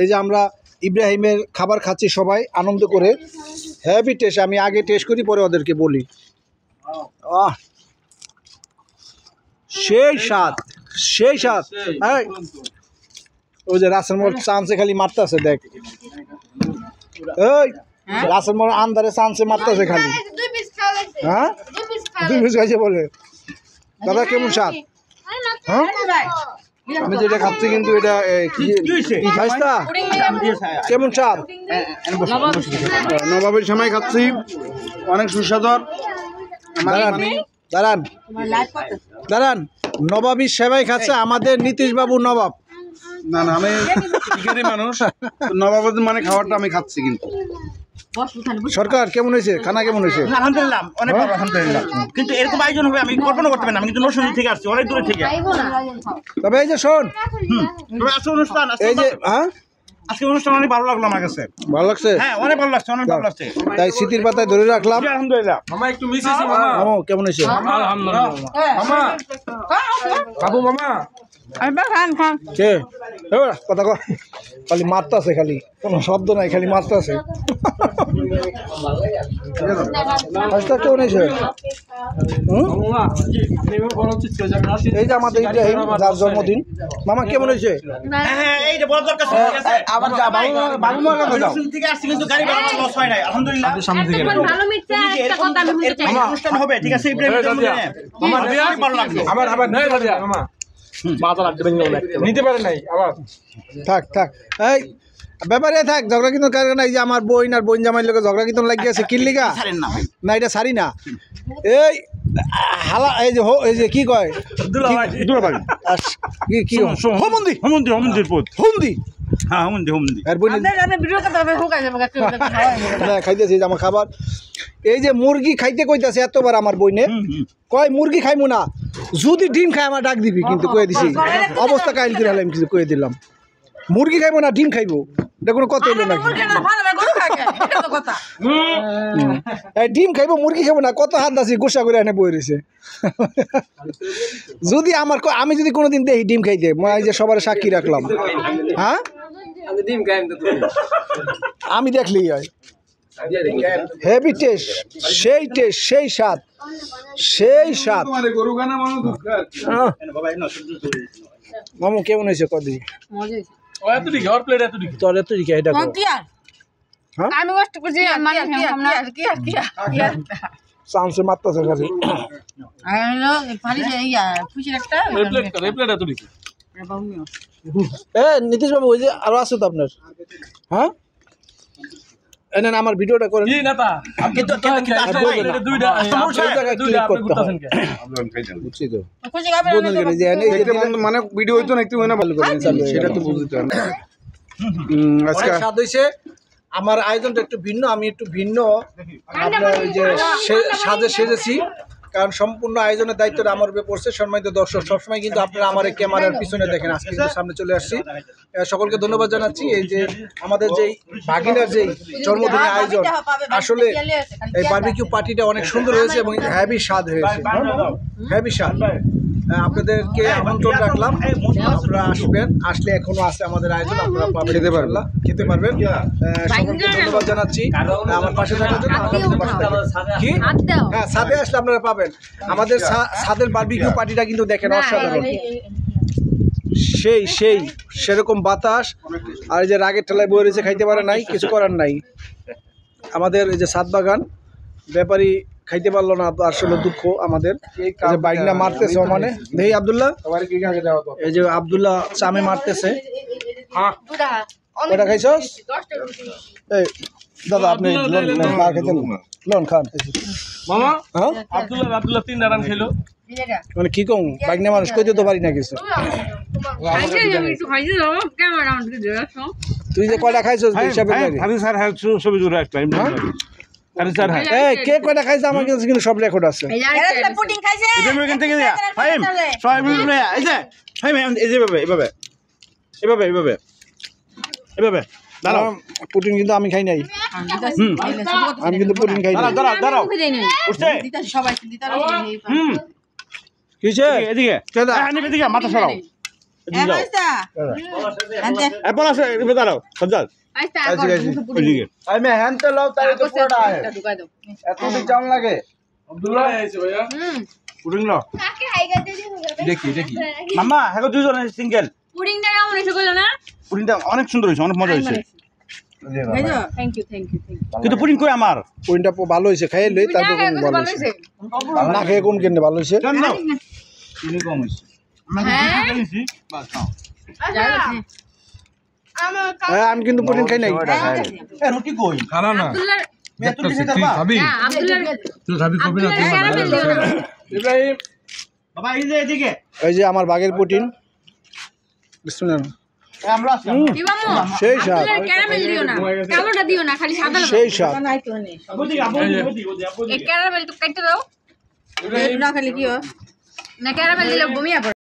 এই যে আমরা ইব্রাহিমের খাবার খাচ্ছি সবাই আনন্দ করে। Heavy taste. আমি আগে টেস্ট করি পরে ওদেরকে বলি। সেই স্বাদ, সেই স্বাদ। ওই যে রাসেল মোড় চান্সে খালি মারতেছে, দেখ এই রাসেল মোড় আন্দারে চান্সে মারতেছে খালি। হ্যাঁ 2 পিস খাইছে বলে। দাদা কেমন স্বাদ? হ্যাঁ আমি যেটা খাচ্ছি কিন্তু এটা কেমন স্বাদ? নবাবের সময় খাচ্ছি, অনেক সুস্বাদর। দাঁড়ান দাঁড়ান, নবাবীর সেবাই খাচ্ছে আমাদের নীতিশ বাবু নবাব। না না, আমি শিকারি মানুষ, নবাবের মানে খাবারটা আমি খাচ্ছি। কিন্তু সরকার কেমন হয়েছে? খানা কেমন হয়েছে? আলহামদুলিল্লাহ, অনেক ভালো, আলহামদুলিল্লাহ। কিন্তু এরকম আয়োজন হবে আমি কল্পনা করতে পারি না। আমি কিন্তু নরসিংদী থেকে আসছি, অনেক দূরে থেকে। তবে এই যে শোন, আজকে অনুষ্ঠান, এই যে আজকে অনুষ্ঠান অনেক ভালো লাগলো আমার কাছে। ভালো লাগছে? হ্যাঁ অনেক ভালো লাগছে, অনেক ভালো লাগছে। তাই স্মৃতির পাতায় ধরে রাখলাম। আলহামদুলিল্লাহ। মামা একটু মিস হয়েছে মামা। মামা কেমন হয়েছে? আলহামদুলিল্লাহ মামা। বাবু মামা কে কথা কর, খালি মারতাছে, খালি কোনো শব্দ নাই, খালি মারতাছে। কেমন হয়েছে? এই যে আমাদের ইব্রাহিম যার জন্মদিন। মামা কেমন হয়েছে? অনুষ্ঠান হবে, ঠিক আছে? নিতে পারে নাই আবার। থাক থাক, এই ব্যাপারে থাক, ঝগড়া কিন্তু কারণ এই যে আমার বোন আর বোন জামাইয়ের লোক ঝগড়া কিন্তু লাগিয়ে আছে। কিল্লিগা না, এটা সারি না। এই হালা, এই যে এই যে কি কয় কি হুন্দি খাইতেছি আমার খাবার। এই যে মুরগি খাইতে কইতাছে এতবার আমার বইনে, কয় মুরগি খাইমু না, যদি ডিম খাই আমার ডাক দিবি। কিন্তু কয়ে দিছি, অবস্থা কাহিল করে হলাম, কিছু কয়ে দিলাম। মুরগি খাইবো না ডিম খাইবো, এটা কোনো কথা হইলো নাকি? ডিম খাইবো মুরগি খাইবো না, কত হাত দাসি গোসা করে এনে বই রয়েছে। যদি আমার আমি যদি কোনোদিন দেখি ডিম খাইতে, এই যে সবার সাক্ষী রাখলাম। হ্যাঁ আমি দেখলেই হয়। হেভি টেস্ট, সেই টেস্ট, সেই স্বাদ, সেই স্বাদ। মামু কেমন হয়েছে? কদিন তোর এত দিকে এটা চান্সে মারতেছে খালি। নীতিশ বাবু ওই যে আরো আছে তো আপনার? হ্যাঁ না আমার ভিডিওটা করেন। মানে ভিডিও হইতো না, একটু ভালো করে সেটা তো বুঝতে হবে। আমার আয়োজনটা একটু ভিন্ন, আমি একটু ভিন্ন আপনার ওই যে সাজে সেজেছি, কারণ সম্পূর্ণ আয়োজনের দায়িত্বটা আমার উপরে পড়ছে। সম্মানিত দর্শক, সবসময় কিন্তু আপনারা আমার ক্যামেরার পিছনে দেখেন, আজকে কিন্তু সামনে চলে আসছি। সকলকে ধন্যবাদ জানাচ্ছি। এই যে আমাদের যেই ভাগিনার যেই জন্মদিনের আয়োজন, আসলে এই বারবিকিউ পার্টিটা অনেক সুন্দর হয়েছে এবং হ্যাভি স্বাদ হয়েছে, হ্যাভি স্বাদ। আপনাদেরকে আমন্ত্রণ রাখলাম, আপনারা আসবেন। আসলে এখনো আছে আমাদের আয়োজন, আপনারা খেতে পারবেন। সকলকে ধন্যবাদ জানাচ্ছি আমার পাশে থাকার জন্য। কি হ্যাঁ, ছাদে আসলে আপনারা পাবেন আমাদের ছাদের বারবিকিউ পার্টিটা কিন্তু দেখেন অসাধারণ। সেই সেরকম বাতাস, আর এই যে রাগের ঠেলায় বয়ে রয়েছে, খাইতে পারে নাই, কিছু করার নাই। আমাদের এই যে ছাদ বাগান ব্যাপারী খাইতে পারলো না, আসলে দুঃখ আমাদের। বাইক না মারতেছে মানে দেখি আব্দুল্লাহ, এই যে আব্দুল্লাহ চামে মারতেছে। কয়টা খাইছস? এই দাদা আপনি লোন খান মামা। আব্দুল্লাহ 3 রান খেলো, মানে কি কম বাইক না মানুষ কইতে তো পারি না কিছু। তুই যে কয়টা খাইছস হিসাবে কে কয়টা খাইছে আমার কাছে কিন্তু সব রেকর্ড আছে। পুটিন কিন্তু আমি খাই নাই, আমি কিন্তু পুটিন খাই নাই। মাথা সরাও, এরপর আছে এবার দাঁড়াও সজ্জাল ওইদিকে আমি হ্যান্ডতে লাও তাই তো পুরোটা আয় এত দিন জাম লাগে আব্দুল্লাহ আইছে ভাইয়া পুডিং লো দেখি মাম্মা হ্যাঁ দুজন সিঙ্গেল পুডিংটা কেমন হয়েছে বলো না? পুডিংটা অনেক সুন্দর হয়েছে অনেক মজা হয়েছে থ্যাংক ইউ কিন্তু পুডিং কই আমার পয়েন্টটা ভালো হয়েছে খাই লই তারপর কোন ভালো হয়েছে না খেয়ে কোন কেন ভালো হয়েছে জান দাও চিনি কম হয়েছে হ্যাঁ আমি কিন্তু পুডিং খাই নাই রুটি কই খানা না খাবি তুই খাবি কবি না তুই ইব্রাহিম বাবা এই যে এদিকে এই যে আমার বাগের পুটিন বিসমিল্লাহ আমরা আছি সেই স্বাদ ক্যারামেল দিও না, কালোটা দিও না, খালি সাদা সেই স্বাদ এই ক্যারামেল তো কাটতে দাও না, খালি কি না ক্যারামেল দিলে বমি হবে।